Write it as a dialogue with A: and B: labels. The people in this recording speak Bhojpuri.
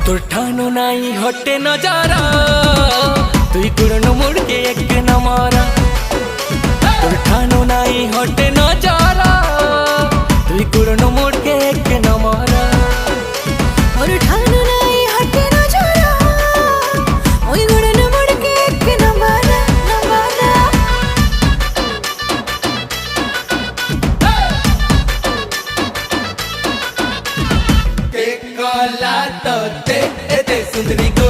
A: তোর ঠানো নাই হটে নজারা তুই কুড়নো মুড় के एक न मारा তোর ঠানো নাই হটে নজারা তুই কুড়নো মুড় के एक न मारा
B: और ठानो नहीं हटे न जारा ओई गुड़न मुड़ के एक न मारा
A: ते कला तो ते सुंदरी को